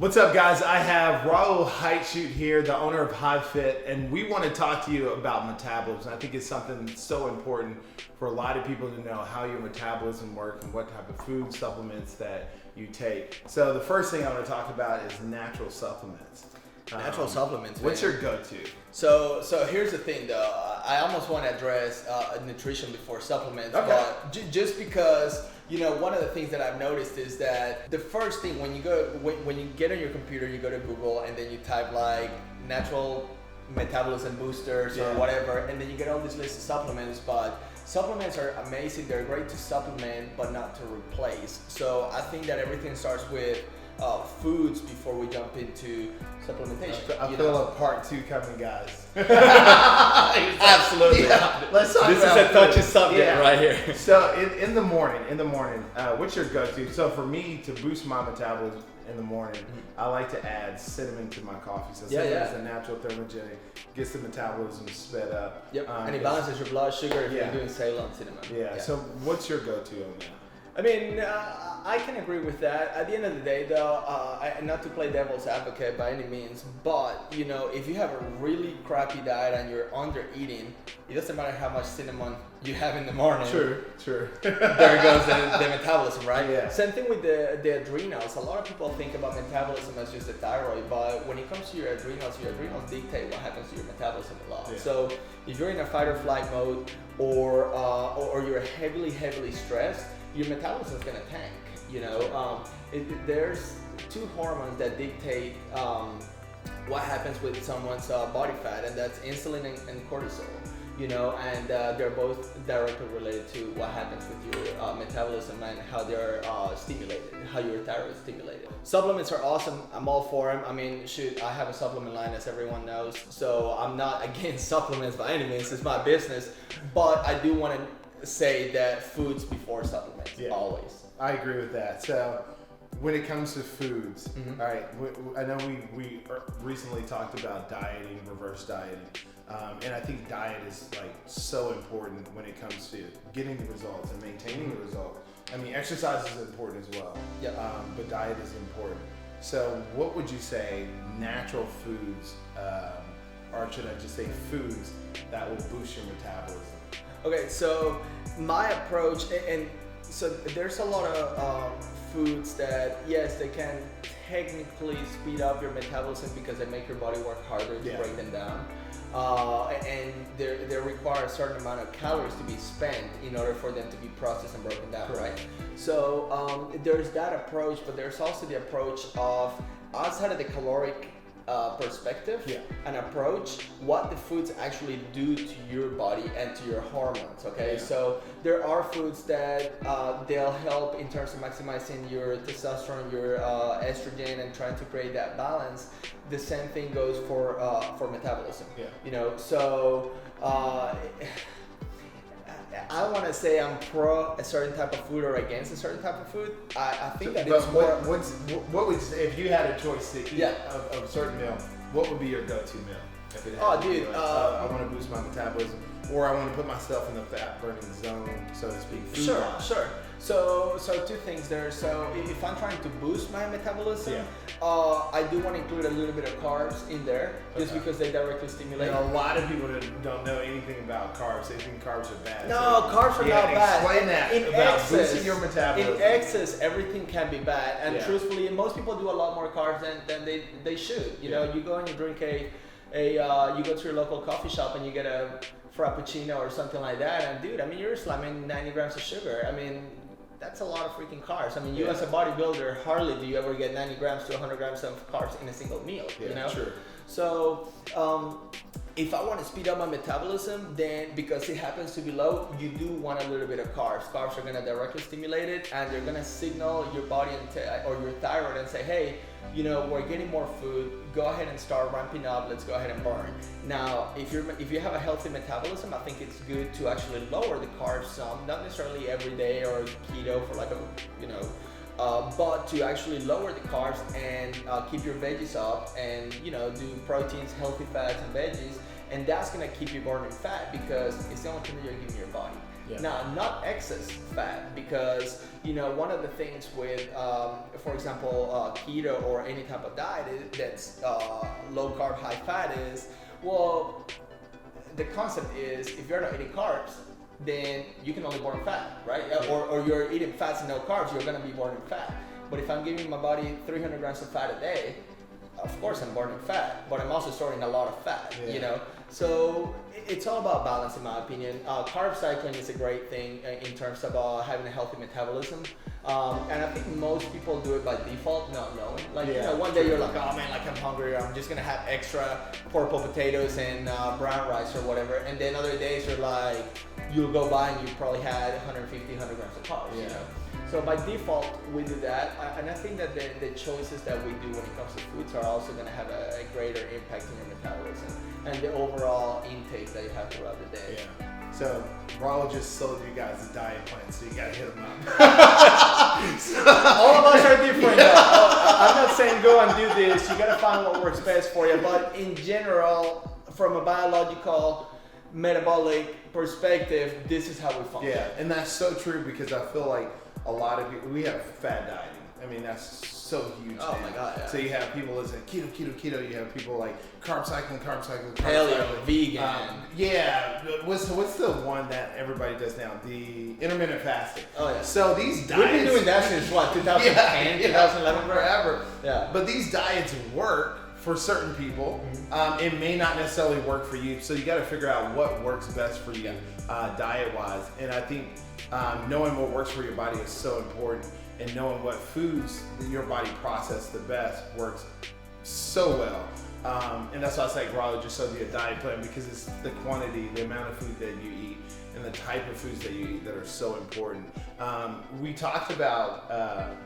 What's up, guys? I have Raul here, the owner of High Fit, and we want to talk to you about metabolism. I think it's something that's so important for a lot of people to know how your metabolism works and what type of food supplements that you take. So the first thing I want to talk about is natural supplements. Natural supplements. What's your go-to? So here's the thing, though. I almost want to address nutrition before supplements, Okay. but just because one of the things that I've noticed is that the first thing when you get on your computer, you go to Google and then you type like natural metabolism boosters or whatever, and then you get all this list of supplements. But supplements are amazing; they're great to supplement, but not to replace. So I think that everything starts with foods before we jump into supplementation. I feel a part 2 coming, guys. Absolutely. Yeah. Let's talk This about is a touchy food. subject right here. So in the morning, what's your go-to? So for me, to boost my metabolism in the morning, I like to add cinnamon to my coffee. So cinnamon is a natural thermogenic, gets the metabolism sped up. Yep. And it balances your blood sugar if you're doing Ceylon cinnamon. Yeah. So what's your go-to on that? I mean, I can agree with that. At the end of the day, though, not to play devil's advocate by any means, but if you have a really crappy diet and you're under eating, it doesn't matter how much cinnamon you have in the morning. True. There goes the metabolism, right? Yeah. Same thing with the adrenals. A lot of people think about metabolism as just the thyroid, but when it comes to your adrenals dictate what happens to your metabolism a lot. Yeah. So if you're in a fight or flight mode, or you're heavily stressed, your metabolism is going to tank. There's 2 hormones that dictate what happens with someone's body fat, and that's insulin and cortisol. And they're both directly related to what happens with your metabolism and how they're stimulated, how your thyroid is stimulated. Supplements are awesome. I'm all for them. I mean, shoot, I have a supplement line, as everyone knows, so I'm not against supplements by any means. It's my business, but I do want to say that foods before supplements, always. I agree with that. So when it comes to foods, all right, I know we recently talked about dieting, reverse dieting, and I think diet is like so important when it comes to getting the results and maintaining the results. I mean, exercise is important as well, but diet is important. So what would you say natural foods, or should I just say foods that will boost your metabolism? Okay, so my approach, and so there's a lot of foods that, yes, they can technically speed up your metabolism because they make your body work harder to break them down. And they require a certain amount of calories to be spent in order for them to be processed and broken down, right? So there's that approach, but there's also the approach of, outside of the caloric perspective and approach, what the foods actually do to your body and to your hormones. So there are foods that they'll help in terms of maximizing your testosterone, your estrogen, and trying to create that balance. The same thing goes for metabolism. So I want to say I'm pro a certain type of food or against a certain type of food. I think that it's more. What would you say if you had a choice to eat of a certain meal? What would be your go-to meal? If it had I want to boost my metabolism, or I want to put myself in the fat burning zone, so to speak. Sure. So 2 things there. So if I'm trying to boost my metabolism, I do want to include a little bit of carbs in there, just because they directly stimulate. A lot of people don't know anything about carbs. They think carbs are bad. No, carbs are not bad. Explain that about boosting your metabolism. In excess, everything can be bad. And truthfully, most people do a lot more carbs than they should. You go and you drink you go to your local coffee shop and you get a frappuccino or something like that, and dude, I mean, you're slamming 90 grams of sugar. I mean, that's a lot of freaking carbs. I mean, you as a bodybuilder, hardly do you ever get 90 grams to 100 grams of carbs in a single meal, Sure. So if I want to speed up my metabolism, then because it happens to be low, you do want a little bit of carbs. Carbs are going to directly stimulate it, and they're going to signal your body or your thyroid and say, hey, we're getting more food. Go ahead and start ramping up. Let's go ahead and burn. Now, if you have a healthy metabolism, I think it's good to actually lower the carbs some, not necessarily every day or keto for but to actually lower the carbs and keep your veggies up and do proteins, healthy fats, and veggies, and that's gonna keep you burning fat because it's the only thing that you're giving your body. Yeah. Now, not excess fat, because one of the things with, for example, keto or any type of diet that's low carb, high fat is, well, the concept is if you're not eating carbs, then you can only burn fat, right? Yeah. Or you're eating fats and no carbs, you're gonna be burning fat. But if I'm giving my body 300 grams of fat a day, of course I'm burning fat, but I'm also storing a lot of fat, So it's all about balance, in my opinion. Carb cycling is a great thing in terms of having a healthy metabolism. And I think most people do it by default, not knowing. One day you're like, oh man, I'm hungry, I'm just gonna have extra purple potatoes and brown rice or whatever. And then other days you're like, you'll go by and you probably had 150, 100 grams of carbs, So by default, we do that. And I think that the choices that we do when it comes to foods are also gonna have a greater impact on your metabolism and the overall intake that you have throughout the day. Yeah. So Raul just sold you guys a diet plan, so you gotta hit him up. All of us are different. I'm not saying go and do this. You gotta find what works best for you. But in general, from a biological, metabolic perspective, this is how we function. Yeah, and that's so true because I feel like a lot of people, we have fad dieting. I mean, that's so huge. Oh my God, yeah. So you have people that say keto. You have people like carb cycling. Paleo, vegan. What's the one that everybody does now? The intermittent fasting. Oh yeah. So these diets. We've been doing that since what, 2010, 2011? Forever. Yeah. But these diets work for certain people. It may not necessarily work for you. So you got to figure out what works best for you, diet-wise. And I think knowing what works for your body is so important. And knowing what foods your body processes the best works so well. And that's why I say Raul just showed you a diet plan, because it's the quantity, the amount of food that you eat, and the type of foods that you eat that are so important. We talked about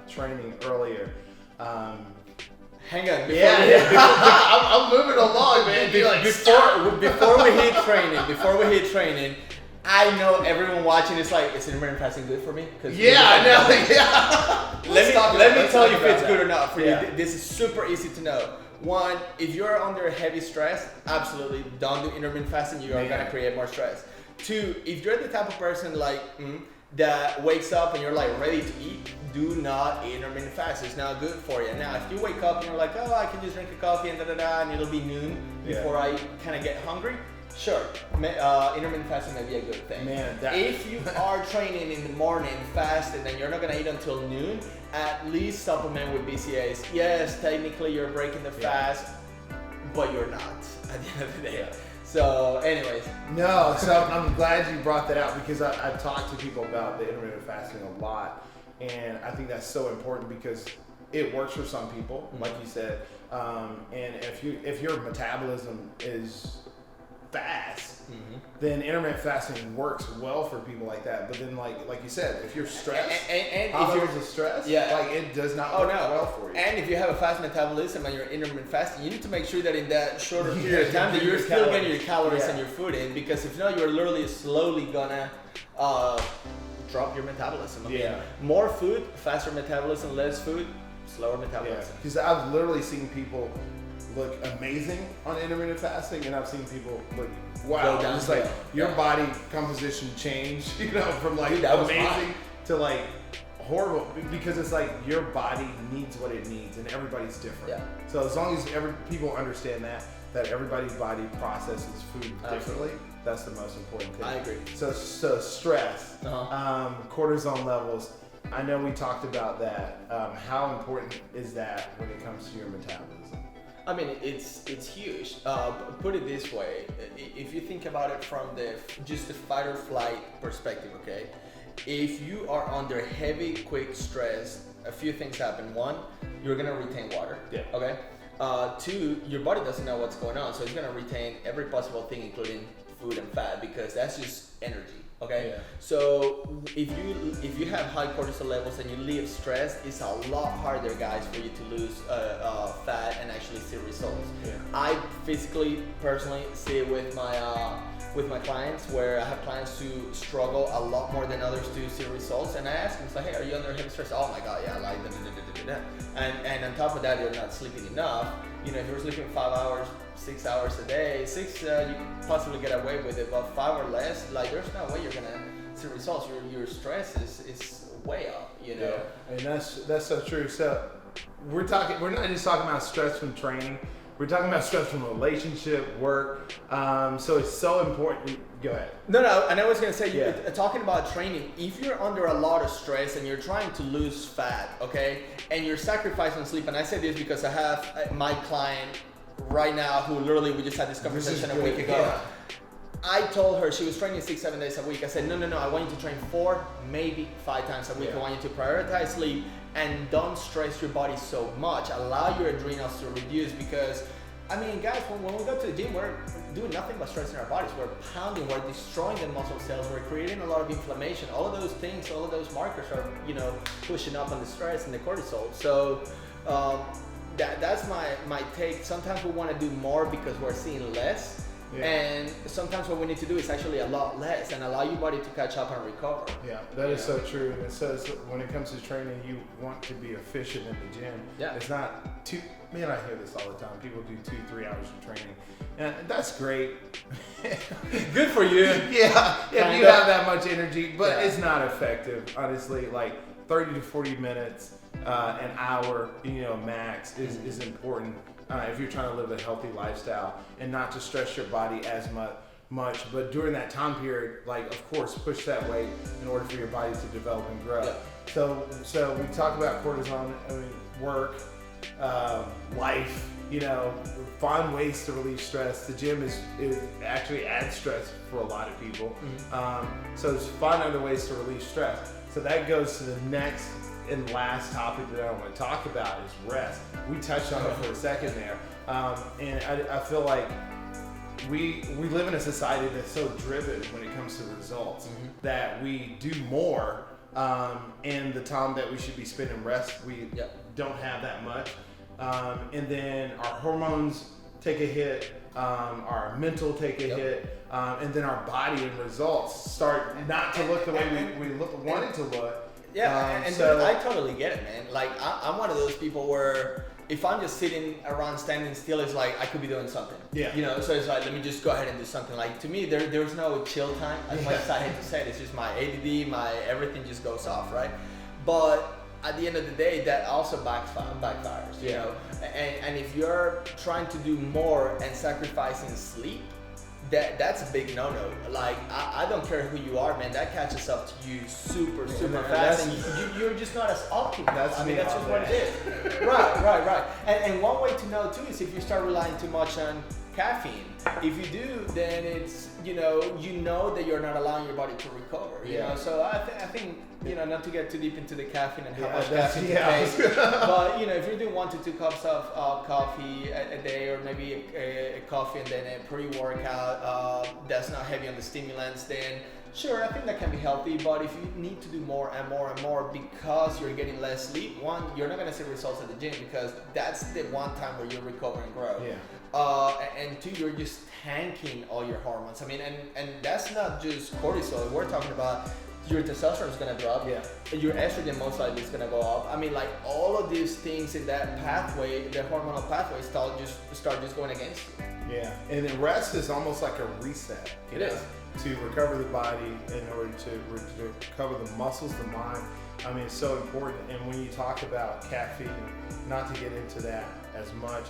training earlier. Hang on. I'm moving along, man. Before we hit training, I know everyone watching is like, is intermittent fasting good for me? I know. Yeah. Let me tell you if it's good or not for you. This is super easy to know. One, if you're under heavy stress, absolutely don't do intermittent fasting. You are gonna create more stress. Two, if you're the type of person that wakes up and you're like ready to eat, do not eat intermittent fast. It's not good for you. Now, if you wake up and you're like, oh, I can just drink a coffee and and it'll be noon before I kind of get hungry. Sure, intermittent fasting may be a good thing. If you are training in the morning fast and then you're not gonna eat until noon, at least supplement with BCAAs. Yes, technically you're breaking the fast, but you're not at the end of the day. Yeah. So anyways. No, so I'm glad you brought that out, because I've talked to people about the intermittent fasting a lot, and I think that's so important because it works for some people, like you said, and if your metabolism is fast, then intermittent fasting works well for people like that. But then, like you said, if you're stressed, and if you're you're stressed, it does not work well for you. And if you have a fast metabolism and you're intermittent fasting, you need to make sure that in that shorter period of time that you're still getting your calories and your food in, because if not, you're literally slowly gonna drop your metabolism. I mean, more food, faster metabolism; less food, slower metabolism. Because I've literally seen people look amazing on intermittent fasting, and I've seen people look it's like your body composition changed, from like amazing to like horrible, because it's like your body needs what it needs, and everybody's different. So as long as people understand that everybody's body processes food differently, that's the most important thing. I agree. So stress, cortisol levels. I know we talked about that. How important is that when it comes to your metabolism? I mean, it's huge. Put it this way: if you think about it from just the fight or flight perspective, okay? If you are under heavy, quick stress, a few things happen. One, you're gonna retain water. Okay. Two, your body doesn't know what's going on, so it's gonna retain every possible thing, including food and fat, because that's just energy. Okay, so if you have high cortisol levels and you live stressed, it's a lot harder, guys, for you to lose fat and actually see results. I personally see it with my clients, where I have clients who struggle a lot more than others to see results, and I ask them, hey, are you under heavy stress? Oh my God, yeah, like and on top of that, you're not sleeping enough. If you're sleeping 5 hours, 6 hours a day, you can possibly get away with it, but 5 or less, like there's no way you're gonna see results, your stress is way up, you know. Yeah. And that's so true. So we're not just talking about stress from training. We're talking about stress from relationship, work. So it's so important. Go ahead. No, and I was gonna say, talking about training, if you're under a lot of stress and you're trying to lose fat, okay, and you're sacrificing sleep, and I say this because I have my client right now who literally, we just had this conversation a week ago. Yeah. I told her, she was training 6-7 days a week. I said, no, I want you to train 4, maybe 5 times a week. I want you to prioritize sleep and don't stress your body so much. Allow your adrenals to reduce, because, I mean, guys, when we go to the gym, we're doing nothing but stressing our bodies. We're pounding, we're destroying the muscle cells, we're creating a lot of inflammation. All of those things, all of those markers are, pushing up on the stress and the cortisol. So that's my take. Sometimes we want to do more because we're seeing less. Yeah. And sometimes what we need to do is actually a lot less and allow your body to catch up and recover. Yeah, that is so true. And it says when it comes to training, you want to be efficient in the gym. Yeah. It's not too, man, I hear this all the time. People do 2-3 hours of training. And that's great. Good for you. Yeah, if you have that much energy, but it's not effective, honestly. Like 30 to 40 minutes, an hour, max is important. If you're trying to live a healthy lifestyle and not to stress your body as much, but during that time period, like, of course, push that weight in order for your body to develop and grow. Yeah. So we talk about cortisol, work, life, find ways to relieve stress. The gym is actually adds stress for a lot of people. Mm-hmm. So find other ways to relieve stress. So that goes to the next and last topic that I want to talk about is rest. We touched on it for a second there. And I feel like we live in a society that's so driven when it comes to results, that we do more in the time that we should be spending rest. We don't have that much. And then our hormones take a hit, our mental take a hit, and then our body and results start not to look the way we want it to look. Yeah, and so, I totally get it, man. Like, I'm one of those people where if I'm just sitting around standing still, it's like I could be doing something. Yeah. So it's like, let me just go ahead and do something. Like, to me, there's no chill time. As much as I hate to say it, it's just my ADD, my everything just goes off, right? But at the end of the day, that also backfires, you know? And if you're trying to do more and sacrificing sleep, that's a big no-no. Like, I don't care who you are, man. That catches up to you super fast, and you're just not as optimal. That's just what it is. Right. And one way to know too is if you start relying too much on caffeine. If you do, then it's you know that you're not allowing your body to recover. You know, so I think not to get too deep into the caffeine and how much caffeine to take, but if you're doing 1 to 2 cups of coffee a day, or maybe a coffee and then a pre-workout that's not heavy on the stimulants, then sure, I think that can be healthy. But if you need to do more and more and more because you're getting less sleep, one, you're not going to see results at the gym because that's the one time where you recover and grow. And two, you're just tanking all your hormones. I mean, and that's not just cortisol. We're talking about your testosterone is going to drop. Your estrogen most likely is going to go up. I mean, like, all of these things in that pathway, the hormonal pathway, start just going against you. Yeah, and then rest is almost like a reset. It is. To recover the body, in order to recover the muscles, the mind. I mean, it's so important. And when you talk about caffeine, not to get into that as much,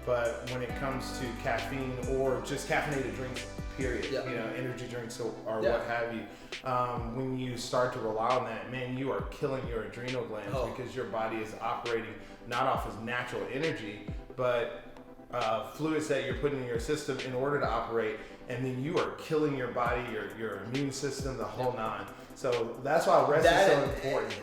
but when it comes to caffeine or just caffeinated drinks, period, energy drinks or what have you, when you start to rely on that, man, you are killing your adrenal glands because your body is operating not off of natural energy, but fluids that you're putting in your system in order to operate, and then you are killing your body, your immune system, the whole nine. So that's why rest is so important.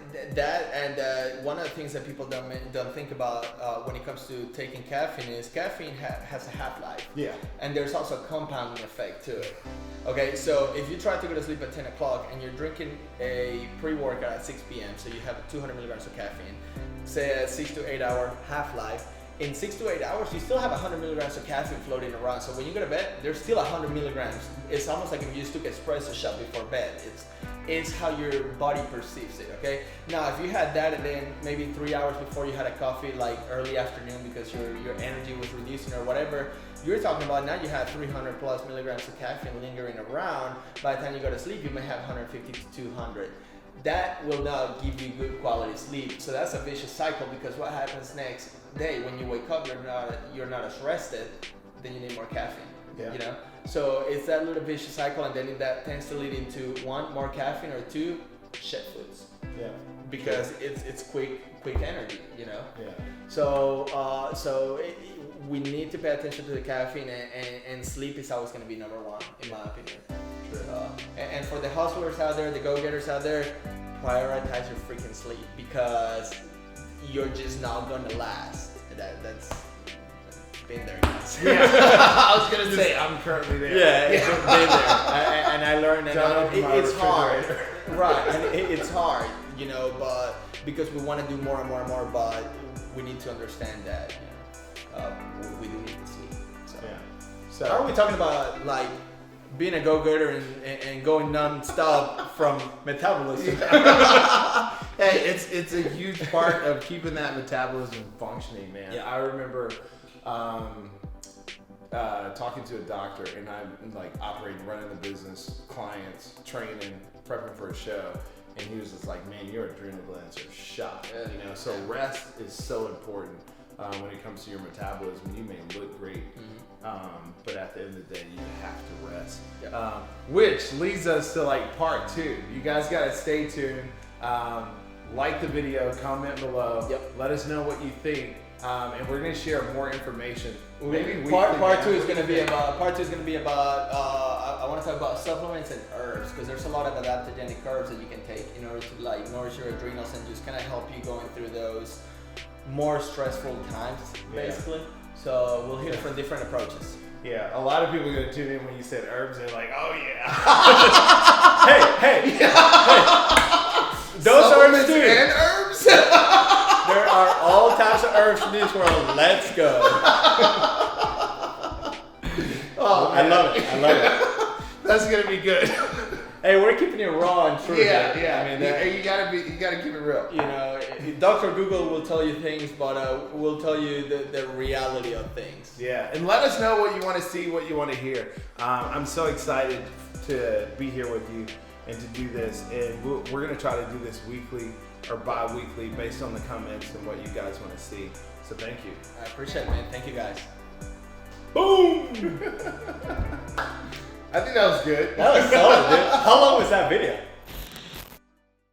One of the things that people don't think about when it comes to taking caffeine is caffeine has a half-life. Yeah. And there's also a compounding effect to it. Okay, so if you try to go to sleep at 10 o'clock and you're drinking a pre-workout at 6 p.m., so you have 200 milligrams of caffeine, say a 6 to 8 hour half-life, in 6 to 8 hours, you still have 100 milligrams of caffeine floating around. So when you go to bed, there's still 100 milligrams. It's almost like if you just took espresso shot before bed. It's how your body perceives it, okay? Now, if you had that and then maybe 3 hours before you had a coffee, like early afternoon because your energy was reducing or whatever, you're talking about now you have 300 plus milligrams of caffeine lingering around. By the time you go to sleep, you may have 150 to 200. That will not give you good quality sleep. So that's a vicious cycle, because what happens next day when you wake up, you're not as rested, then you need more caffeine. Yeah. You know? So it's that little vicious cycle, and then that tends to lead into 1, more caffeine, or 2, shit foods. Yeah. Because it's quick energy, you know? Yeah. So we need to pay attention to the caffeine, and sleep is always going to be number 1, in my opinion. And for the hustlers out there, the go-getters out there, prioritize your freaking sleep, because you're just not gonna last. That's been there, guys. Yeah. I was gonna say I'm currently there. Yeah, it's been there, and I learned that it's hard, right? And it's hard, you know, but because we want to do more and more and more, but we need to understand that, you know, we do need to sleep. So, yeah. So how are we talking about, like, being a go-getter and going non-stop from metabolism? Hey, it's a huge part of keeping that metabolism functioning, man. Yeah. I remember talking to a doctor, and I'm like running the business, clients, training, prepping for a show, and he was just like, "Man, your adrenal glands are shot." You know, so rest is so important when it comes to your metabolism. You may look great. But at the end of the day, you have to rest. Yep. Which leads us to like part 2. You guys gotta stay tuned. Like the video, comment below. Yep. Let us know what you think, and we're gonna share more information. Maybe part 2 is gonna be about. I want to talk about supplements and herbs, because there's a lot of adaptogenic herbs that you can take in order to like nourish your adrenals and just kind of help you going through those more stressful times, basically. Yeah. So we'll hear from different approaches. Yeah, a lot of people are gonna tune in when you said herbs. They're like, "Oh yeah." hey. Those herbs too. And herbs. There are all types of herbs in this world. Let's go. Oh, I love it. That's gonna be good. Hey, we're keeping it raw and true. Yeah. I mean, you gotta keep it real. You know, Dr. Google will tell you things, but we'll tell you the reality of things. Yeah, and let us know what you want to see, what you want to hear. I'm so excited to be here with you and to do this, and we're gonna try to do this weekly or bi-weekly based on the comments and what you guys want to see. So thank you. I appreciate it, man. Thank you, guys. Boom. I think that was good. That was solid, dude. How long was that video?